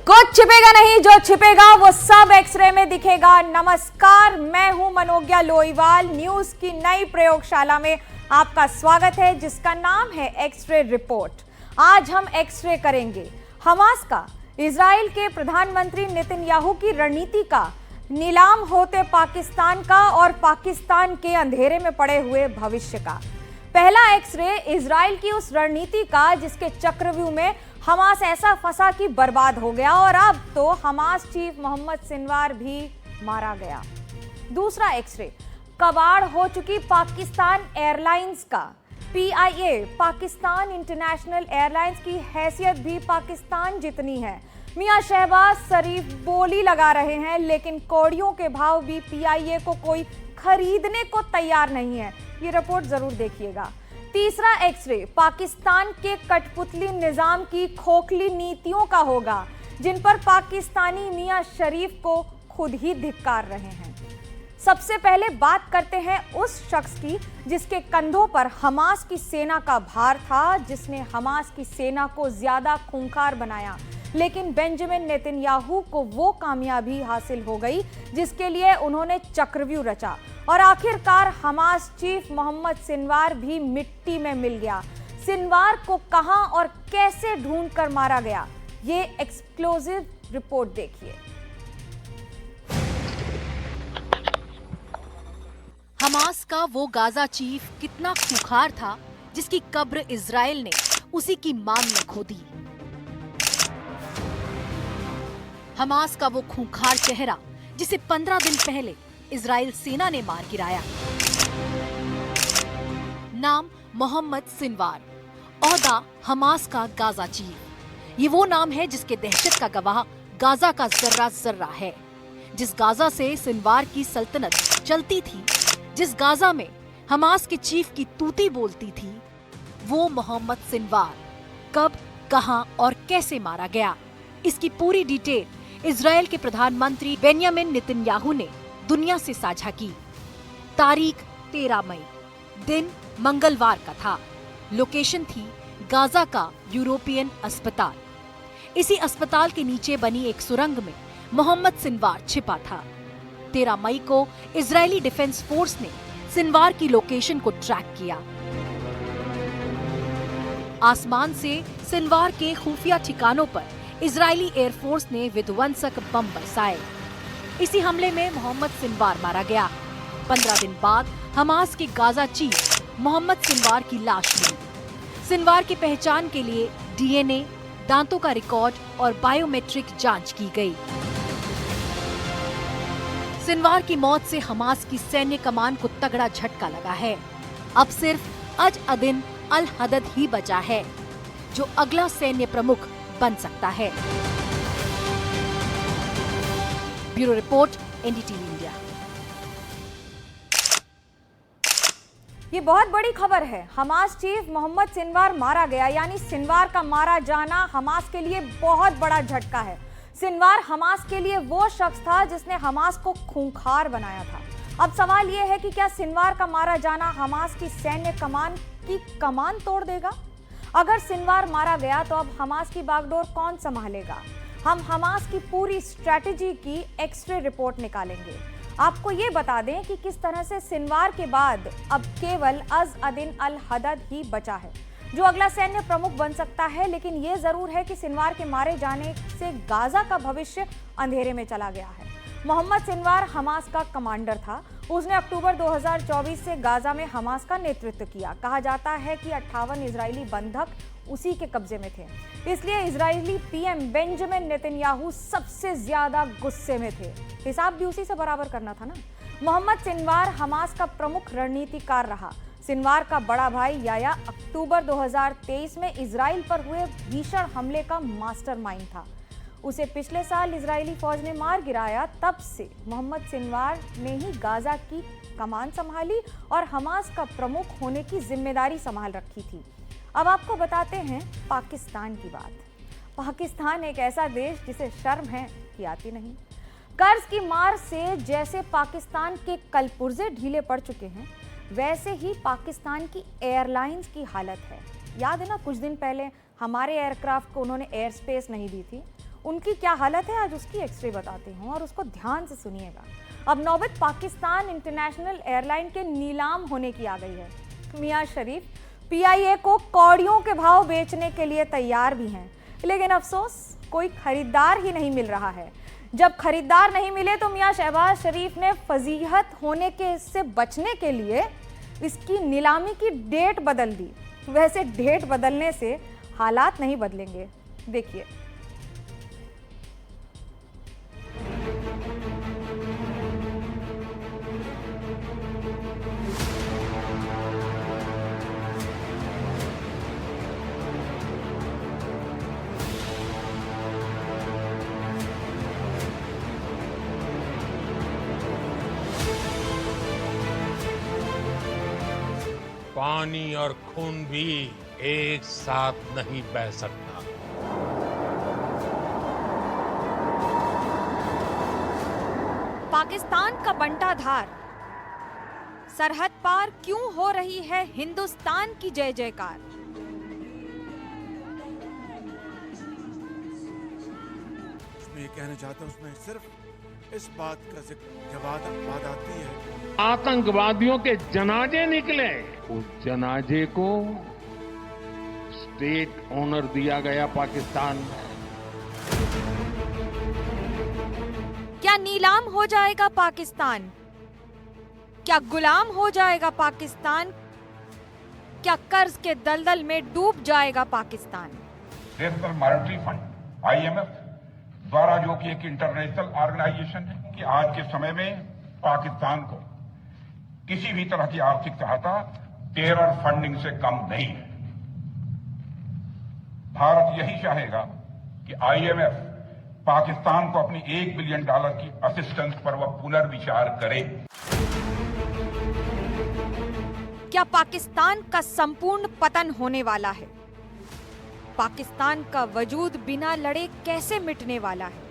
कुछ छिपेगा नहीं, जो छिपेगा वो सब एक्सरे में दिखेगा। नमस्कार, मैं हूं मनोज्ञा लोईवाल। न्यूज की नई प्रयोगशाला में आपका स्वागत है, जिसका नाम है एक्सरे रिपोर्ट। आज हम एक्सरे करेंगे हमास का, इजराइल के प्रधानमंत्री नेतन्याहू की रणनीति का, नीलाम होते पाकिस्तान का और पाकिस्तान के अंधेरे में पड़े हुए भविष्य का। पहला एक्सरे इजराइल की उस रणनीति का जिसके चक्रव्यूह में हमास ऐसा फंसा कि बर्बाद हो गया, और अब तो हमास चीफ मोहम्मद सिनवार भी मारा गया। दूसरा एक्सरे कबाड़ हो चुकी पाकिस्तान एयरलाइंस का। पीआईए, पाकिस्तान इंटरनेशनल एयरलाइंस की हैसियत भी पाकिस्तान जितनी है। मियां शहबाज शरीफ बोली लगा रहे हैं, लेकिन कौड़ियों के भाव भी पीआईए को कोई खरीदने को तैयार नहीं है। ये रिपोर्ट जरूर देखिएगा। तीसरा एक्सरे पाकिस्तान के कठपुतली निजाम की खोखली नीतियों का होगा, जिन पर पाकिस्तानी मियां शरीफ को खुद ही धिक्कार रहे हैं। सबसे पहले बात करते हैं उस शख्स की जिसके कंधों पर हमास की सेना का भार था, जिसने हमास की सेना को ज्यादा खूंखार बनाया। लेकिन बेंजामिन नेतन्याहू को वो कामयाबी हासिल हो गई जिसके लिए उन्होंने चक्रव्यूह रचा, और आखिरकार हमास चीफ मोहम्मद सिनवार भी मिट्टी में मिल गया। सिनवार को कहां और कैसे ढूंढकर मारा गया, ये एक्सक्लूसिव रिपोर्ट देखिए। हमास का वो गाजा चीफ कितना खूंखार था जिसकी कब्र इजराइल ने उसी की मांग में खोदी। हमास का वो खूंखार चेहरा जिसे 15 दिन पहले इजराइल सेना ने मार गिराया। नाम मोहम्मद सिनवार, ओहदा हमास का गाजा चीफ। ये वो नाम है जिसके दहशत का गवाह गाजा का जर्रा जर्रा है। जिस गाजा से सिनवार की सल्तनत चलती थी, जिस गाजा में हमास के चीफ की तूती बोलती थी, वो मोहम्मद सिनवार कब, कहां और कैसे मारा गया, इसकी पूरी डिटेल इजराइल के प्रधानमंत्री बेंजामिन नेतन्याहू ने दुनिया से साझा की। तारीख 13 मई, दिन मंगलवार का था। लोकेशन थी गाजा का यूरोपियन अस्पताल। इसी अस्पताल के नीचे बनी एक सुरंग में मोहम्मद सिनवार छिपा था। 13 मई को इजरायली डिफेंस फोर्स ने सिनवार की लोकेशन को ट्रैक किया। आसमान से सिनवार के खुफिया ठिकानों पर इजरायली एयरफोर्स ने विध्वंसक बम बरसाए। इसी हमले में मोहम्मद सिनवार मारा गया। 15 दिन बाद हमास के गाजा चीफ मोहम्मद सिनवार की लाश मिली। सिनवार की पहचान के लिए डीएनए, दांतों का रिकॉर्ड और बायोमेट्रिक जांच की गई। सिनवार की मौत से हमास की सैन्य कमान को तगड़ा झटका लगा है। अब सिर्फ अज अदिन अल हदद ही बचा है, जो अगला सैन्य प्रमुख बन सकता है। Bureau report, NDTV India. ये बहुत बड़ी खबर है। हमास चीफ मोहम्मद सिनवार मारा गया, यानी सिनवार का मारा जाना हमास के लिए बहुत बड़ा झटका है। सिनवार हमास के लिए वो शख्स था जिसने हमास को खूंखार बनाया था। अब सवाल यह है कि क्या सिनवार का मारा जाना हमास की सैन्य कमान की कमान तोड़ देगा? अगर सिनवार मारा गया तो अब हमास की बागडोर कौन संभालेगा? हम हमास की पूरी स्ट्रैटेजी की एक्सरे रिपोर्ट निकालेंगे। आपको ये बता दें कि किस तरह से सिनवार के बाद अब केवल अज अदिन अल हदद ही बचा है, जो अगला सैन्य प्रमुख बन सकता है। लेकिन ये जरूर है कि सिनवार के मारे जाने से गाजा का भविष्य अंधेरे में चला गया है। मोहम्मद सिनवार हमास का कमांडर था। उसने अक्टूबर 2024 से गाजा में हमास का नेतृत्व किया। कहा जाता है कि 58 इजरायली बंधक उसी के कब्जे में थे। इसलिए इजरायली पीएम बेंजामिन नेतन्याहू सबसे ज्यादा गुस्से में थे। हिसाब भी उसी से बराबर करना था ना। मोहम्मद सिनवार हमास का प्रमुख रणनीतिकार रहा। सिनवार का बड़ा भाई याया अक्टूबर 2023 में इजराइल पर हुए भीषण हमले का मास्टरमाइंड था। उसे पिछले साल इजरायली फौज ने मार गिराया। तब से मोहम्मद सिनवार ने ही गाजा की कमान संभाली और हमास का प्रमुख होने की जिम्मेदारी संभाल रखी थी। अब आपको बताते हैं पाकिस्तान की बात। पाकिस्तान एक ऐसा देश जिसे शर्म है कि आती नहीं। कर्ज की मार से जैसे पाकिस्तान के कलपुर्जे ढीले पड़ चुके हैं, वैसे ही पाकिस्तान की एयरलाइंस की हालत है। याद है ना, कुछ दिन पहले हमारे एयरक्राफ्ट को उन्होंने एयर स्पेस नहीं दी थी। उनकी क्या हालत है आज उसकी एक्सरे बताती हूँ और उसको ध्यान से सुनिएगा। अब नौबत पाकिस्तान इंटरनेशनल एयरलाइन के नीलाम होने की आ गई है। मियां शरीफ पीआईए को कौड़ियों के भाव बेचने के लिए तैयार भी हैं, लेकिन अफसोस कोई खरीदार ही नहीं मिल रहा है। जब खरीदार नहीं मिले तो मियां शहबाज शरीफ ने फजीहत होने के इससे बचने के लिए इसकी नीलामी की डेट बदल दी। वैसे डेट बदलने से हालात नहीं बदलेंगे, देखिए। पानी और खून भी एक साथ नहीं बह सकता। पाकिस्तान का बंटाधार, सरहद पार क्यों हो रही है हिंदुस्तान की जय जयकार। मैं ये कहना चाहता हूं, उसमें सिर्फ इस बात का जिक्र जब बात आती है आतंकवादियों के जनाजे निकले, उस जनाजे को स्टेट ऑनर दिया गया पाकिस्तान में। क्या नीलाम हो जाएगा पाकिस्तान? क्या गुलाम हो जाएगा पाकिस्तान? क्या कर्ज के दलदल में डूब जाएगा Pakistan? National monetary fund IMF द्वारा, जो कि एक इंटरनेशनल ऑर्गेनाइजेशन है, कि आज के समय में पाकिस्तान को किसी भी तरह की आर्थिक सहायता टेरर फंडिंग से कम नहीं है। भारत यही चाहेगा कि IMF पाकिस्तान को अपनी $1 बिलियन की असिस्टेंस पर वह पुनर्विचार करे। क्या पाकिस्तान का संपूर्ण पतन होने वाला है? पाकिस्तान का वजूद बिना लड़े कैसे मिटने वाला है?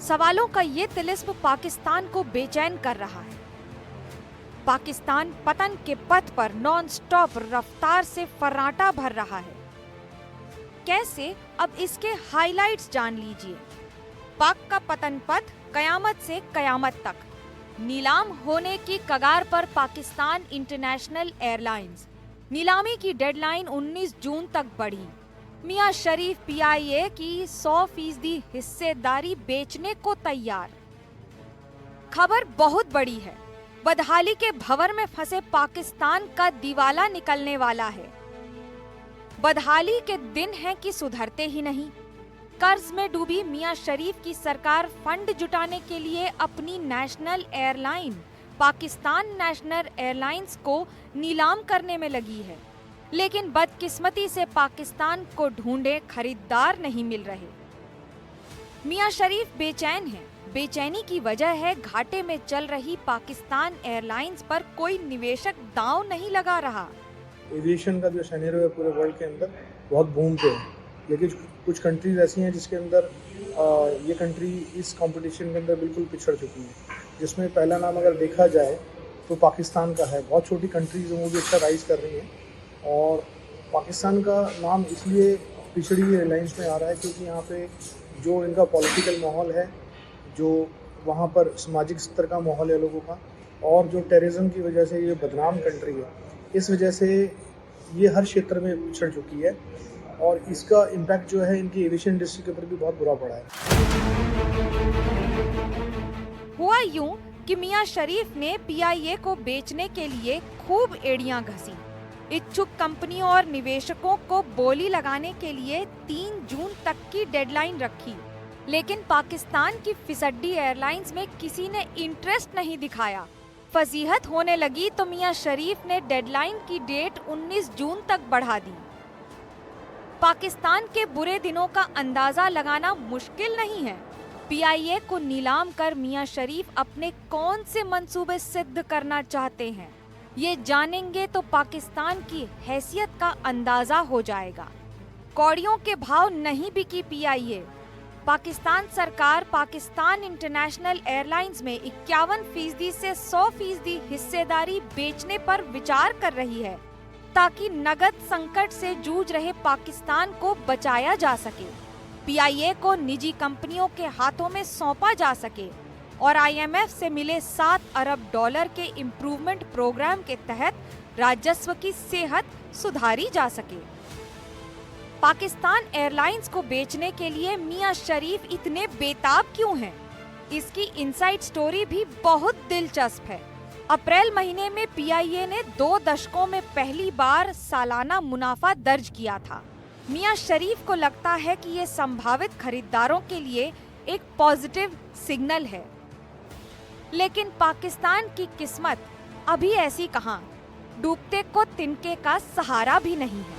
सवालों का ये तिलिस्म पाकिस्तान को बेचैन कर रहा है। पाकिस्तान पतन के पथ पर नॉन स्टॉप रफ्तार से फर्राटा भर रहा है। कैसे? अब इसके हाइलाइट्स जान लीजिए। पाक का पतन पथ कयामत से कयामत तक। नीलाम होने की कगार पर पाकिस्तान इंटरनेशनल एयरलाइंस। नीलामी की डेडलाइन 19 जून तक बढ़ी। मियां शरीफ पीआईए की 100% हिस्सेदारी बेचने को तैयार। खबर बहुत बड़ी है। बदहाली के भंवर में फंसे पाकिस्तान का दिवाला निकलने वाला है। बदहाली के दिन हैं कि सुधरते ही नहीं। कर्ज में डूबी मियां शरीफ की सरकार फंड जुटाने के लिए अपनी national airline Pakistan national airlines को नीलाम करने में लगी है, लेकिन बदकिस्मती से पाकिस्तान को ढूंढे खरीदार नहीं मिल रहे। मियां शरीफ बेचैन हैं। बेचैनी की वजह है घाटे में चल रही पाकिस्तान एयरलाइंस पर कोई निवेशक दांव नहीं लगा रहा। एविएशन का जो सिनेरियो है पूरे वर्ल्ड के अंदर बहुत बूम पे है, लेकिन कुछ कंट्रीज ऐसी हैं जिसके अंदर ये कंट्री इस कंपटीशन के अंदर बिल्कुल पिछड़ चुकी है। जिसमें पहला नाम अगर देखा जाए तो पाकिस्तान का है। बहुत छोटी कंट्रीज हैं, वो भी अच्छा राइज कर रही हैं और पाकिस्तान का नाम इसलिए पिछड़ी हुई एयरलाइंस में आ रहा है क्योंकि यहाँ पे जो इनका पॉलिटिकल माहौल है, जो वहाँ पर सामाजिक स्तर का माहौल है लोगों का, और जो टेररिज्म की वजह से ये बदनाम कंट्री है, इस वजह से ये हर क्षेत्र में पिछड़ चुकी है और इसका इम्पैक्ट जो है इनकी एविएशन इंडस्ट्री के ऊपर भी बहुत बुरा पड़ा है। हुआ यूं कि मियां शरीफ ने पीआईए को बेचने के लिए खूब एड़ियां घसी। इच्छुक कंपनियों और निवेशकों को बोली लगाने के लिए 3 जून तक की डेडलाइन रखी, लेकिन पाकिस्तान की फिसड्डी एयरलाइंस में किसी ने इंटरेस्ट नहीं दिखाया। फजीहत होने लगी तो मियां शरीफ ने डेडलाइन की डेट 19 जून तक बढ़ा दी। पाकिस्तान के बुरे दिनों का अंदाजा लगाना मुश्किल नहीं है। पीआईए को नीलाम कर मियां शरीफ अपने कौन से मंसूबे सिद्ध करना चाहते हैं, ये जानेंगे तो पाकिस्तान की हैसियत का अंदाजा हो जाएगा। कौड़ियों के भाव नहीं बिकी पीआईए। पाकिस्तान सरकार पाकिस्तान इंटरनेशनल एयरलाइंस में 51% से 100% हिस्सेदारी बेचने पर विचार कर रही है, ताकि नगद संकट से जूझ रहे पाकिस्तान को बचाया जा सके। पीआईए को निजी कंपनियों के हाथों में सौंपा जा सके और आईएमएफ से मिले 7 अरब डॉलर के इम्प्रूवमेंट प्रोग्राम के तहत राजस्व की सेहत सुधारी जा सके। पाकिस्तान एयरलाइंस को बेचने के लिए मियां शरीफ इतने बेताब क्यों हैं? इसकी इनसाइड स्टोरी भी बहुत दिलचस्प है। अप्रैल महीने में पीआईए ने 2 दशकों में पहली बार सालाना मुनाफा दर्ज किया था। मियां शरीफ को लगता है कि ये संभावित खरीदारों के लिए एक पॉजिटिव सिग्नल है, लेकिन पाकिस्तान की किस्मत अभी ऐसी कहां, डूबते को तिनके का सहारा भी नहीं है।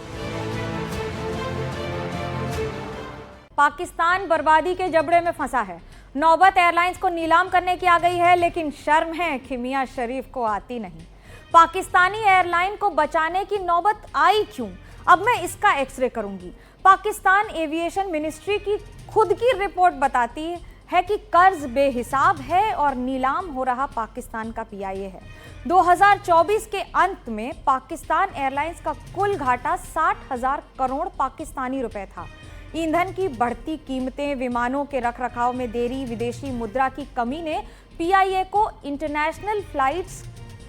पाकिस्तान बर्बादी के जबड़े में फंसा है। नौबत एयरलाइंस को नीलाम करने की आ गई है, लेकिन शर्म है कि मियां शरीफ को आती नहीं। पाकिस्तानी एयरलाइन को बचाने की नौबत आई क्यों? अब मैं इसका एक्सरे करूंगी। पाकिस्तान एविएशन मिनिस्ट्री की खुद की रिपोर्ट बताती है कि कर्ज बेहिसाब है और नीलाम हो रहा पाकिस्तान का पीआईए है। 2024 के अंत में पाकिस्तान एयरलाइंस का कुल घाटा 60,000 करोड़ पाकिस्तानी रुपए था। ईंधन की बढ़ती कीमतें, विमानों के रखरखाव में देरी, विदेशी मुद्रा की कमी ने पीआईए को इंटरनेशनल फ्लाइट्स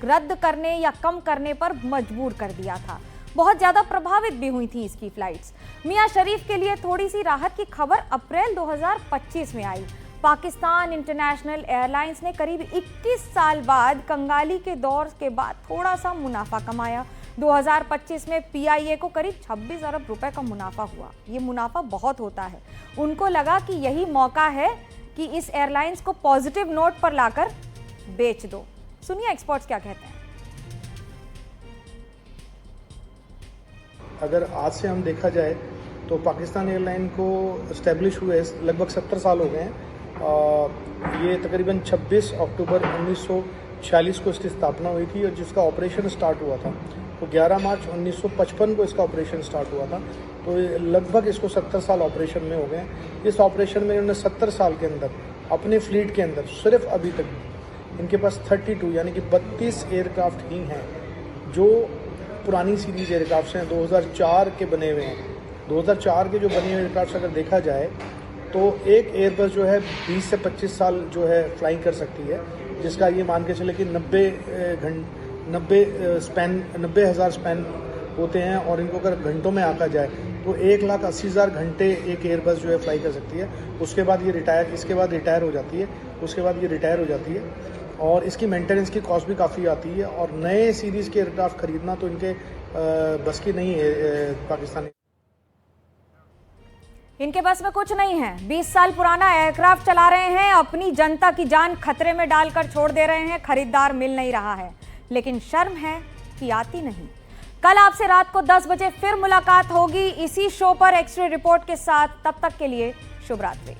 रद्द करने या कम करने पर मजबूर कर दिया था। बहुत ज्यादा प्रभावित भी हुई थी इसकी फ्लाइट्स। मियां शरीफ के लिए थोड़ी सी राहत की खबर अप्रैल 2025 में आई। पाकिस्तान इंटरनेशनल एयरलाइंस ने करीब 21 साल बाद कंगाली के दौर के बाद थोड़ा सा मुनाफा कमाया। 2025 में पीआईए को करीब 26 अरब रुपए का मुनाफा हुआ। ये मुनाफा बहुत होता है। उनको लगा कि यही मौका है कि इस एयरलाइंस को पॉजिटिव नोट पर लाकर बेच दो। सुनिए एक्सपर्ट्स क्या कहते हैं। अगर आज से हम देखा जाए तो पाकिस्तान एयरलाइन को इस्टेब्लिश हुए लगभग 70 साल हो गए हैं। ये तकरीबन 26 अक्टूबर 1946 को इसकी स्थापना हुई थी और जिसका ऑपरेशन स्टार्ट हुआ था तो 11 मार्च 1955 को इसका ऑपरेशन स्टार्ट हुआ था। तो लगभग इसको 70 साल ऑपरेशन में हो गए। इस ऑपरेशन में इन्होंने 70 साल के अंदर अपने फ्लीट के अंदर सिर्फ अभी तक इनके पास 32 यानी कि 32 एयरक्राफ्ट ही हैं जो पुरानी सीरीज एयरक्राफ्ट हैं, 2004 के बने हुए हैं। 2004 के जो बने हुए एयरक्राफ्ट अगर देखा जाए तो एक एयरबस जो है 20 से 25 साल जो है फ्लाइंग कर सकती है, जिसका ये मान के चले कि 90,000 स्पैन होते हैं और इनको अगर घंटों में आंका जाए तो 1,80,000 घंटे एक एयरबस जो है फ्लाई कर सकती है। उसके बाद ये इसके बाद रिटायर हो जाती है। उसके बाद ये रिटायर हो जाती है और इसकी मेंटेनेंस की कॉस्ट भी काफ़ी आती है और नए सीरीज़ के एयरक्राफ्ट खरीदना तो इनके बस की नहीं है। पाकिस्तानी इनके बस में कुछ नहीं है। 20 साल पुराना एयरक्राफ्ट चला रहे हैं, अपनी जनता की जान खतरे में डालकर छोड़ दे रहे हैं। खरीदार मिल नहीं रहा है, लेकिन शर्म है कि आती नहीं। कल आपसे रात को 10 बजे फिर मुलाकात होगी इसी शो पर एक्सरे रिपोर्ट के साथ। तब तक के लिए शुभ रात्रि।